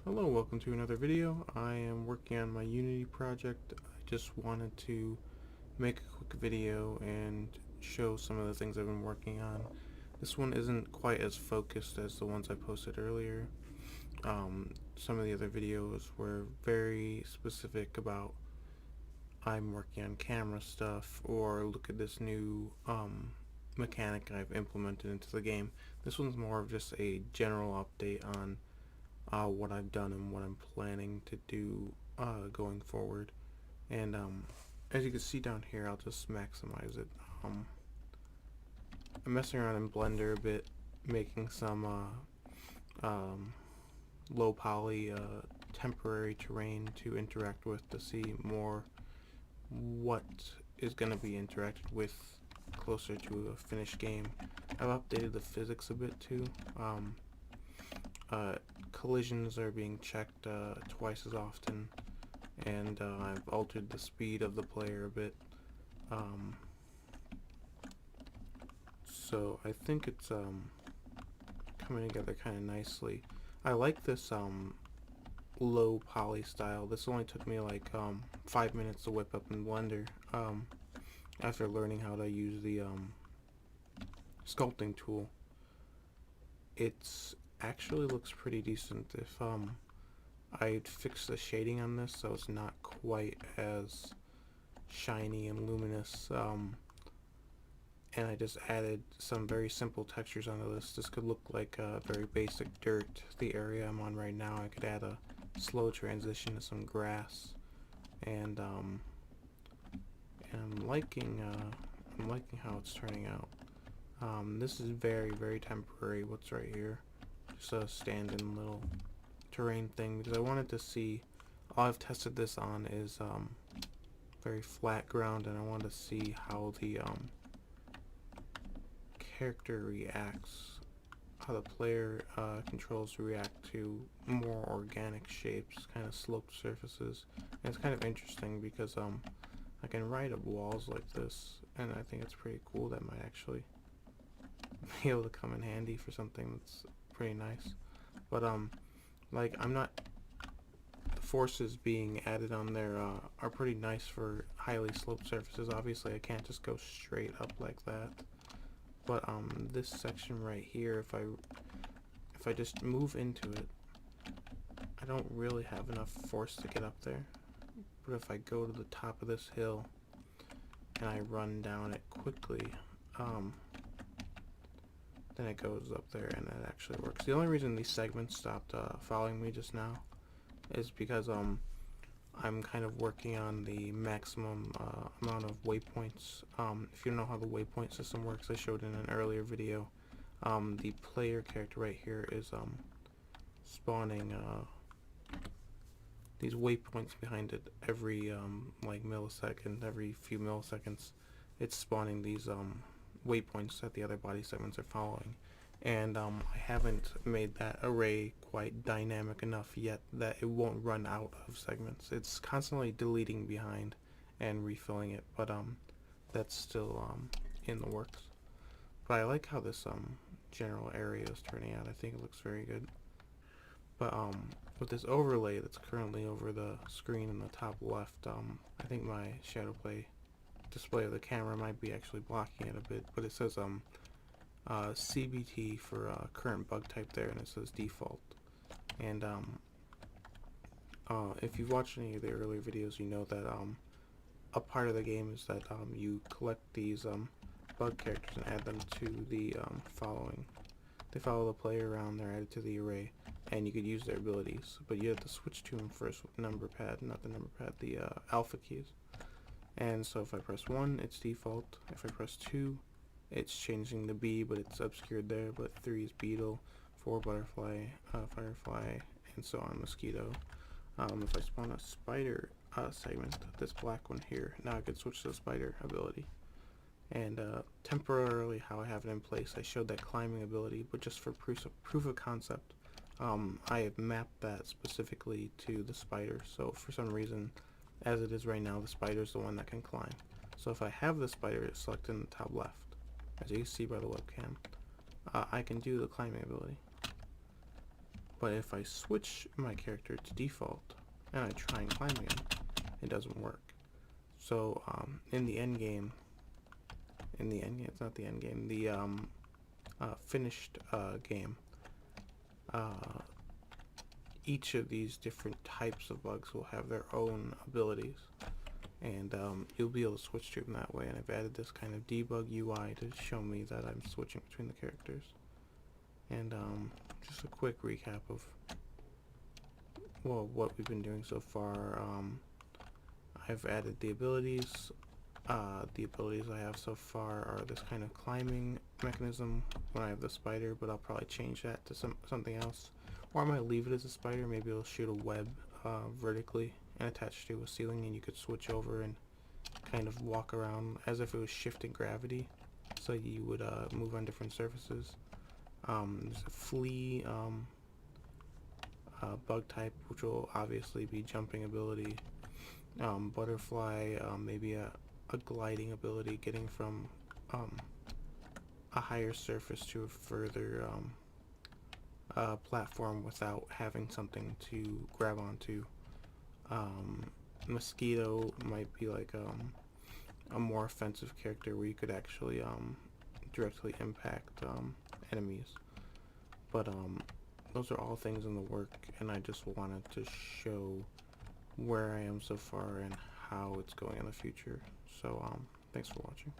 Hello, welcome to another video. I am working on my Unity project. I just wanted to make a quick video and show some of the things I've been working on. This one isn't quite as focused as the ones I posted earlier. Some of the other videos were very specific about I'm working on camera stuff, or look at this new mechanic I've implemented into the game. This one's more of just a general update on what I've done and what I'm planning to do going forward. And as you can see down here, I'll just maximize it. I'm messing around in Blender a bit, making some low poly temporary terrain to interact with, to see more what is going to be interacted with closer to a finished game. I've updated the physics a bit too. Collisions are being checked twice as often, and I've altered the speed of the player a bit. So I think it's coming together kind of nicely. I like this low poly style. This only took me like 5 minutes to whip up in Blender after learning how to use the sculpting tool. It's actually looks pretty decent. If I'd fix the shading on this so it's not quite as shiny and luminous, and I just added some very simple textures onto this. This could look like a very basic dirt. The area I'm on right now, I could add a slow transition to some grass, and I'm liking how it's turning out. This is very temporary. What's right here? Just a stand-in little terrain thing, because I wanted to see, all I've tested this on is very flat ground, and I wanted to see how the character reacts, how the player controls react to more organic shapes, kind of sloped surfaces. And it's kind of interesting because I can write up walls like this, and I think it's pretty cool. That might actually be able to come in handy for something that's pretty nice. But like, I'm not, the forces being added on there are pretty nice for highly sloped surfaces. Obviously I can't just go straight up like that, but this section right here, if I just move into it, I don't really have enough force to get up there. But if I go to the top of this hill and I run down it quickly, then it goes up there, and that actually works. The only reason these segments stopped following me just now is because I'm kind of working on the maximum amount of waypoints. If you don't know how the waypoint system works, I showed in an earlier video. The player character right here is spawning these waypoints behind it every like millisecond, every few milliseconds. It's spawning these waypoints that the other body segments are following, and I haven't made that array quite dynamic enough yet that it won't run out of segments. It's constantly deleting behind and refilling it, but that's still in the works. But I like how this general area is turning out. I think it looks very good. But with this overlay that's currently over the screen in the top left, I think my shadow play display of the camera might be actually blocking it a bit, but it says CBT for current bug type there, and it says default. And if you've watched any of the earlier videos, you know that a part of the game is that you collect these bug characters and add them to the following. They follow the player around, they're added to the array, and you could use their abilities, but you have to switch to them first with number pad, not the number pad, the alpha keys. And so if I press 1, it's default. If I press 2, it's changing the B, but it's obscured there. But 3 is beetle, 4 butterfly, firefly, and so on, mosquito. If I spawn a spider segment, this black one here, now I could switch to the spider ability. And temporarily, how I have it in place, I showed that climbing ability, but just for proof of concept, I have mapped that specifically to the spider. So for some reason, as it is right now, the spider is the one that can climb. So if I have the spider selected in the top left, as you can see by the webcam, I can do the climbing ability. But if I switch my character to default and I try and climb again, it doesn't work. So in the end game, it's not the end game, the finished game, each of these different types of bugs will have their own abilities, and you'll be able to switch to them that way. And I've added this kind of debug UI to show me that I'm switching between the characters. And just a quick recap of what we've been doing so far. I've added the abilities. The abilities I have so far are this kind of climbing mechanism when I have the spider, but I'll probably change that to something else. Or I might leave it as a spider. Maybe it'll shoot a web vertically and attached to a ceiling, and you could switch over and kind of walk around as if it was shifting gravity, so you would move on different surfaces. There's a flea bug type, which will obviously be jumping ability. Butterfly, maybe a gliding ability, getting from a higher surface to a further platform without having something to grab onto. Mosquito might be like a more offensive character where you could actually directly impact enemies. But those are all things in the work, and I just wanted to show where I am so far and how it's going in the future. So thanks for watching.